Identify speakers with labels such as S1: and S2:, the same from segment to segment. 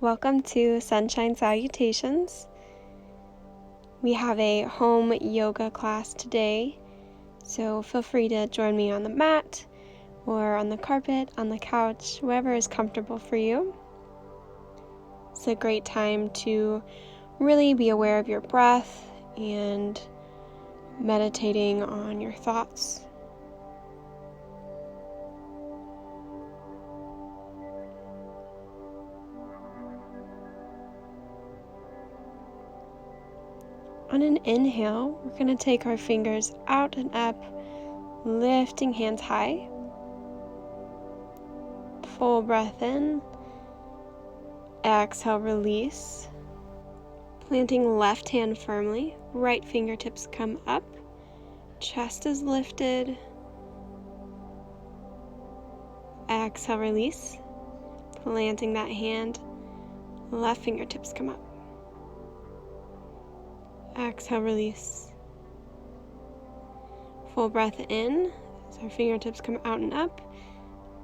S1: Welcome to Sunshine Salutations. We have a home yoga class today, so feel free to join me on the mat or on the carpet, on the couch, wherever is comfortable for you. It's a great time to really be aware of your breath and meditating on your thoughts. On an inhale, we're going to take our fingers out and up, lifting hands high. Full breath in. Exhale, release. Planting left hand firmly, right fingertips come up, chest is lifted. Exhale, release. Planting that hand, left fingertips come up. Exhale, release. Full breath in as our fingertips come out and up,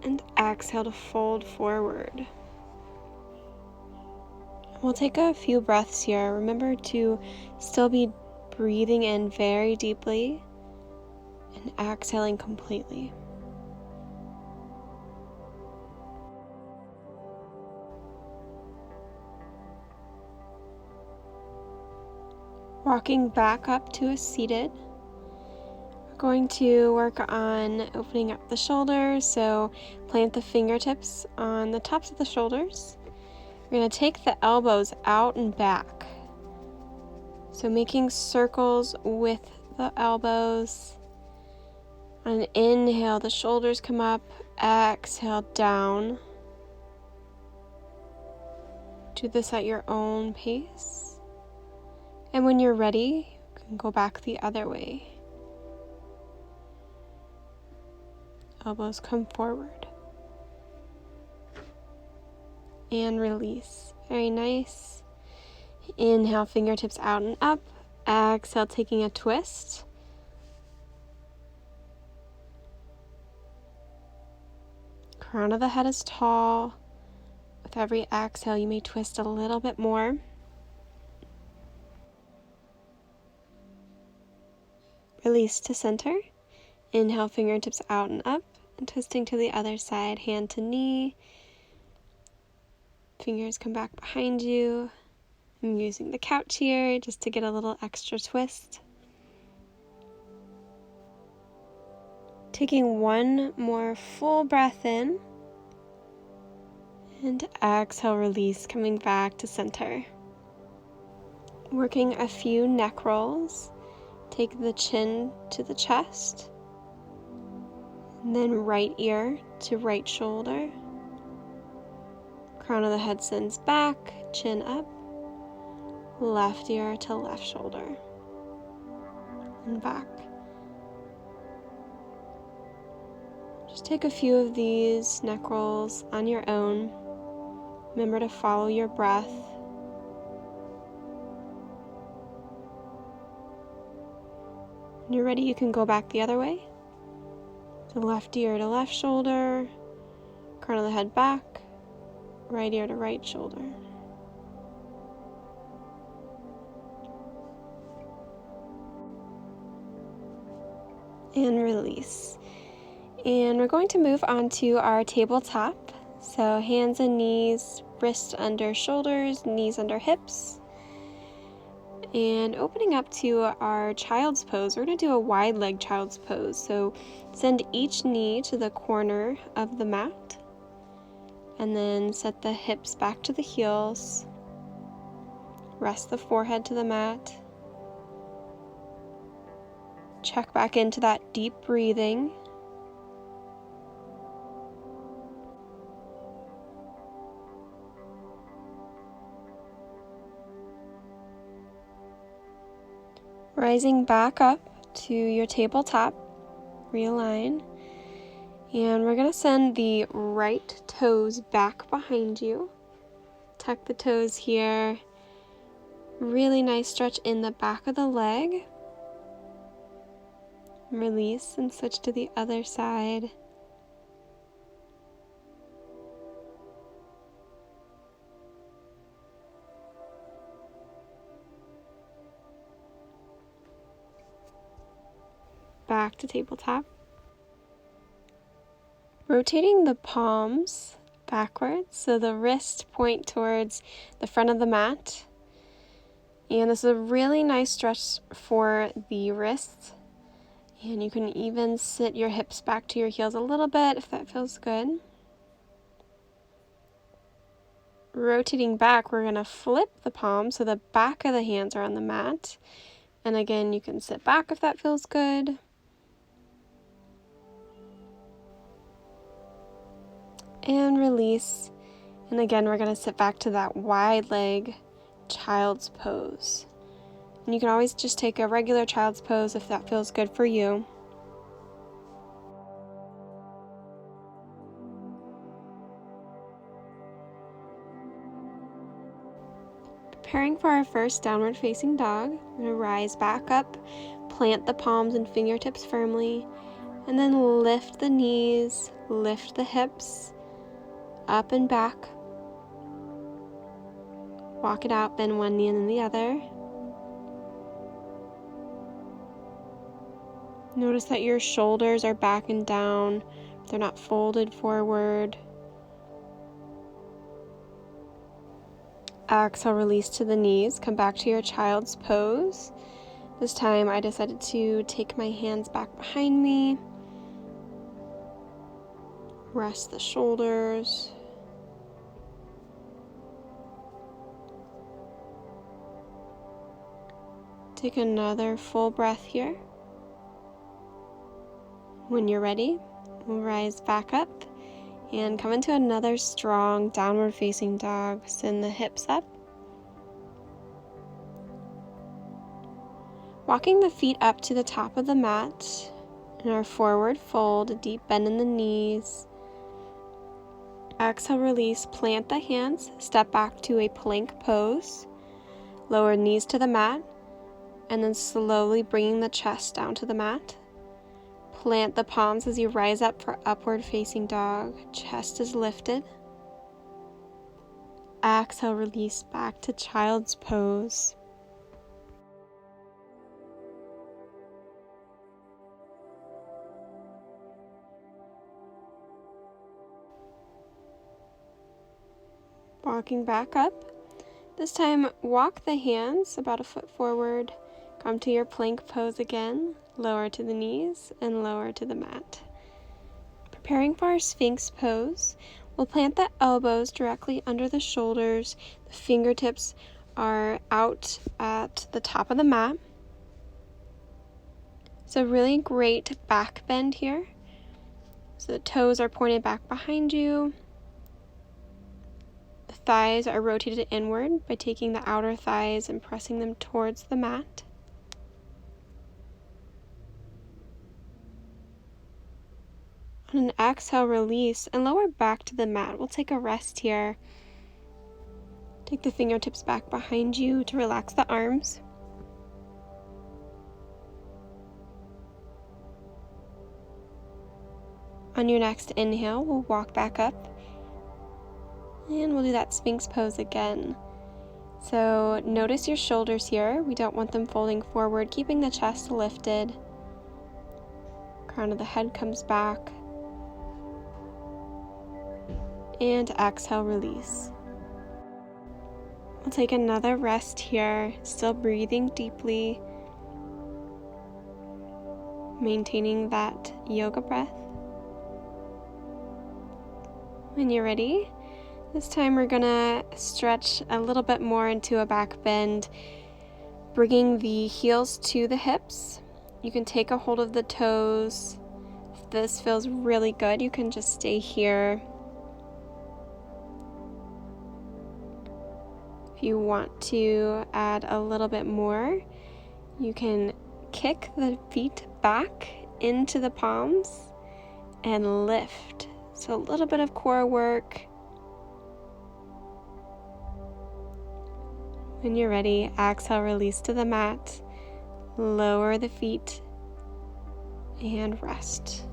S1: and exhale to fold forward. We'll take a few breaths here. Remember to still be breathing in very deeply and exhaling completely. Walking back up to a seated. We're going to work on opening up the shoulders, so plant the fingertips on the tops of the shoulders. We're going to take the elbows out and back. So making circles with the elbows. On an inhale, the shoulders come up, exhale down. Do this at your own pace. And when you're ready, you can go back the other way. Elbows come forward. And release. Very nice. Inhale, fingertips out and up. Exhale, taking a twist. Crown of the head is tall. With every exhale, you may twist a little bit more. Release to center. Inhale, fingertips out and up. And twisting to the other side, hand to knee. Fingers come back behind you. I'm using the couch here just to get a little extra twist. Taking one more full breath in. And exhale, release, coming back to center. Working a few neck rolls. Take the chin to the chest. And then right ear to right shoulder. Crown of the head sends back, chin up. Left ear to left shoulder. And back. Just take a few of these neck rolls on your own. Remember to follow your breath. When you're ready, you can go back the other way. The left ear to left shoulder. Crown of the head back. Right ear to right shoulder. And release. And we're going to move on to our tabletop. So hands and knees, wrists under shoulders, knees under hips. And opening up to our child's pose, we're going to do a wide leg child's pose. So send each knee to the corner of the mat. And then set the hips back to the heels. Rest the forehead to the mat. Check back into that deep breathing. Rising back up to your tabletop, realign, and we're going to send the right toes back behind you. Tuck the toes here. Really nice stretch in the back of the leg. Release and switch to the other side. back to tabletop. Rotating the palms backwards so the wrists point towards the front of the mat. And this is a really nice stretch for the wrists. And you can even sit your hips back to your heels a little bit if that feels good. Rotating back, we're going to flip the palms so the back of the hands are on the mat. And again, you can sit back if that feels good. And release. And again, we're going to sit back to that wide leg child's pose. And you can always just take a regular child's pose if that feels good for you. Preparing for our first downward facing dog, we're going to rise back up, plant the palms and fingertips firmly, and then lift the knees, lift the hips, up and back. Walk it out, bend one knee and then the other. Notice that your shoulders are back and down, they're not folded forward. Exhale, release to the knees, come back to your child's pose. This time I decided to take my hands back behind me, rest the shoulders. Take another full breath here. When you're ready, we'll rise back up and come into another strong downward facing dog. Send the hips up. Walking the feet up to the top of the mat in our forward fold, a deep bend in the knees. Exhale, release, plant the hands, step back to a plank pose. Lower knees to the mat, and then slowly bringing the chest down to the mat. Plant the palms as you rise up for upward facing dog. Chest is lifted. Exhale, release back to child's pose. Walking back up. This time, walk the hands about a foot forward. Come to your plank pose again. Lower to the knees and lower to the mat. Preparing for our Sphinx pose, we'll plant the elbows directly under the shoulders. The fingertips are out at the top of the mat. It's a really great back bend here. So the toes are pointed back behind you. The thighs are rotated inward by taking the outer thighs and pressing them towards the mat. On an exhale, release and lower back to the mat. We'll take a rest here. Take the fingertips back behind you to relax the arms. On your next inhale, we'll walk back up. And we'll do that Sphinx pose again. So notice your shoulders here. We don't want them folding forward, keeping the chest lifted. Crown of the head comes back. And exhale, release. We'll take another rest here, still breathing deeply, maintaining that yoga breath. When you're ready, this time we're gonna stretch a little bit more into a back bend, bringing the heels to the hips. You can take a hold of the toes. If this feels really good, you can just stay here. If you want to add a little bit more, you can kick the feet back into the palms and lift. So a little bit of core work. When you're ready, exhale, release to the mat, lower the feet, and rest.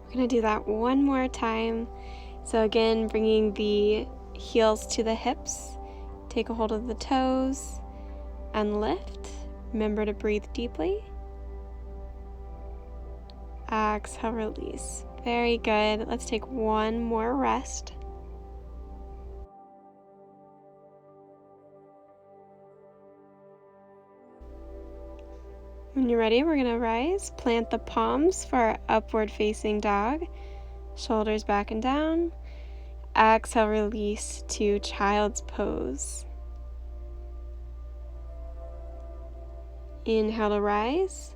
S1: We're going to do that one more time. So again, bringing the heels to the hips Take a hold of the toes and lift. Remember to breathe deeply. Exhale, release. Very good. Let's take one more rest. When you're ready, we're going to rise. Plant the palms for our upward facing dog. Shoulders back and down. Exhale, release to child's pose. Inhale to rise.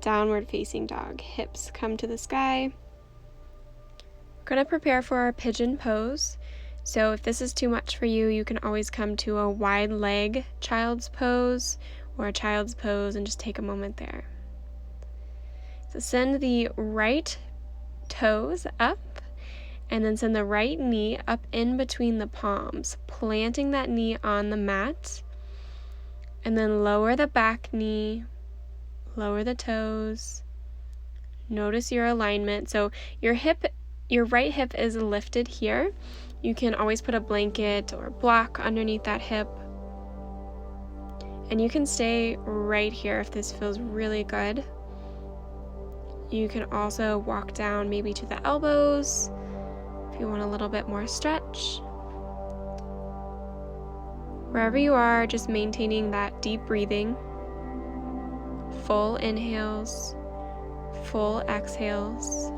S1: Downward facing dog. Hips come to the sky. We're going to prepare for our pigeon pose. So if this is too much for you, you can always come to a wide leg child's pose or a child's pose and just take a moment there. So send the right toes up and then send the right knee up in between the palms, planting that knee on the mat. And then lower the back knee, lower the toes. Notice your alignment. So your right hip is lifted here. You can always put a blanket or block underneath that hip. And you can stay right here if this feels really good. You can also walk down maybe to the elbows if you want a little bit more stretch. Wherever you are, just maintaining that deep breathing. Full inhales, full exhales.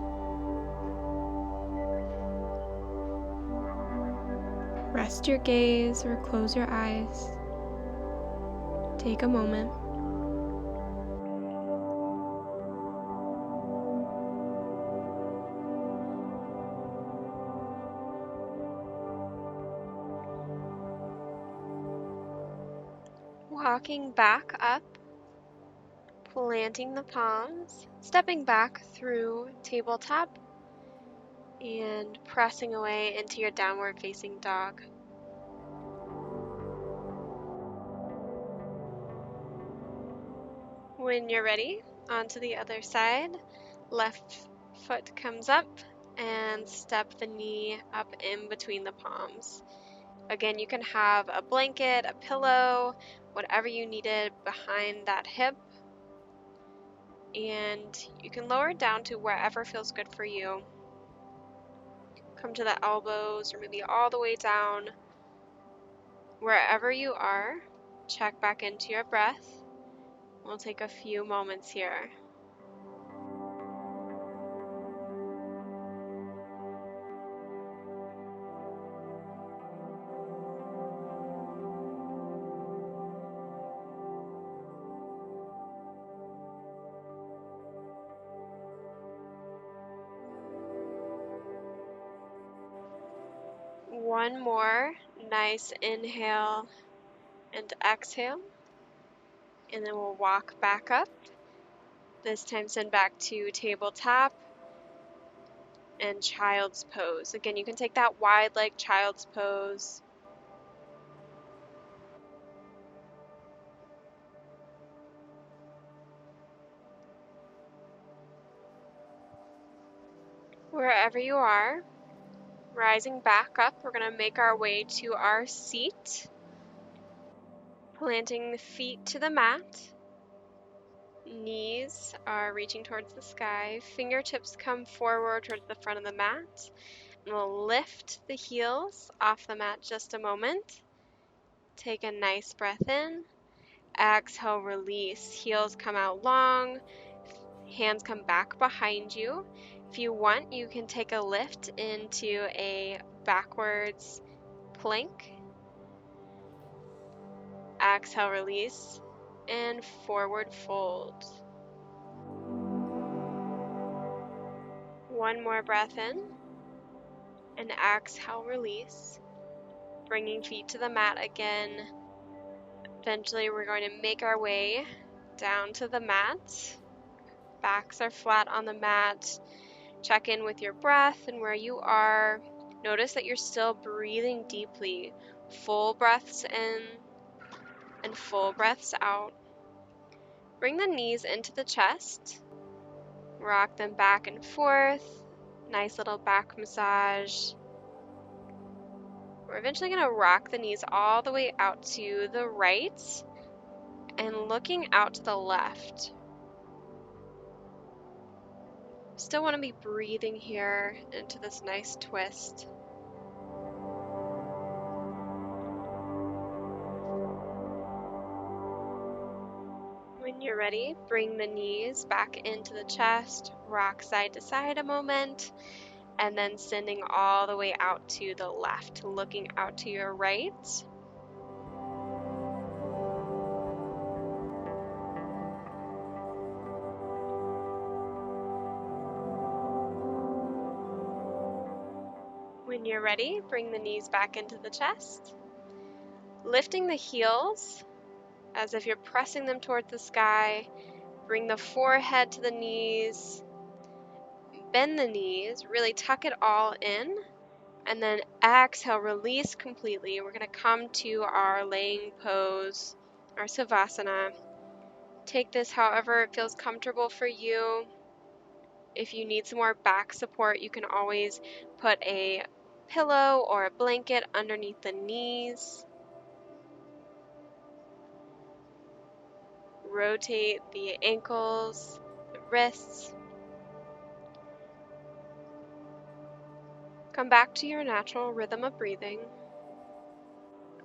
S1: Rest your gaze or close your eyes. Take a moment. Walking back up, planting the palms, stepping back through tabletop, and pressing away into your downward facing dog. When you're ready, onto the other side, left foot comes up and step the knee up in between the palms. Again, you can have a blanket, a pillow, whatever you needed behind that hip. And you can lower it down to wherever feels good for you. Come to the elbows or maybe all the way down. Wherever you are, check back into your breath. We'll take a few moments here. One more nice inhale and exhale, and then we'll walk back up. This time send back to tabletop and child's pose. Again, you can take that wide leg child's pose. Wherever you are, rising back up, we're going to make our way to our seat, planting the feet to the mat. Knees are reaching towards the sky. Fingertips come forward towards the front of the mat. And we'll lift the heels off the mat just a moment. Take a nice breath in. Exhale, release. Heels come out long. Hands come back behind you. If you want, you can take a lift into a backwards plank. Exhale, release, and forward fold. One more breath in, and exhale, release. Bringing feet to the mat again. Eventually, we're going to make our way down to the mat. Backs are flat on the mat. Check in with your breath and where you are. Notice that you're still breathing deeply. Full breaths in and full breaths out. Bring the knees into the chest. Rock them back and forth. Nice little back massage. We're eventually going to rock the knees all the way out to the right and looking out to the left. Still want to be breathing here into this nice twist. When you're ready, bring the knees back into the chest, rock side to side a moment, and then sending all the way out to the left, looking out to your right. When you're ready, bring the knees back into the chest, lifting the heels as if you're pressing them towards the sky. Bring the forehead to the knees, bend the knees, really tuck it all in, and then exhale, release completely. We're going to come to our laying pose, our Savasana. Take this however it feels comfortable for you. If you need some more back support, you can always put a pillow or a blanket underneath the knees. Rotate the ankles, the wrists. Come back to your natural rhythm of breathing.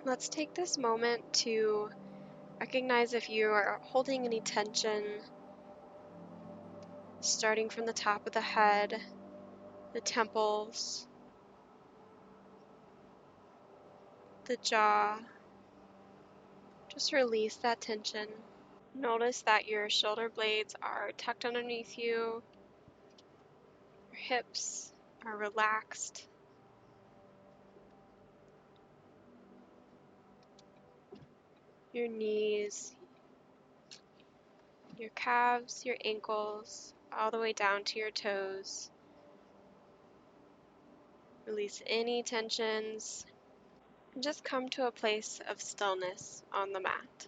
S1: Let's take this moment to recognize if you are holding any tension, starting from the top of the head, the temples, the jaw. Just release that tension. Notice that your shoulder blades are tucked underneath you, your hips are relaxed. Your knees, your calves, your ankles, all the way down to your toes. Release any tensions and just come to a place of stillness on the mat.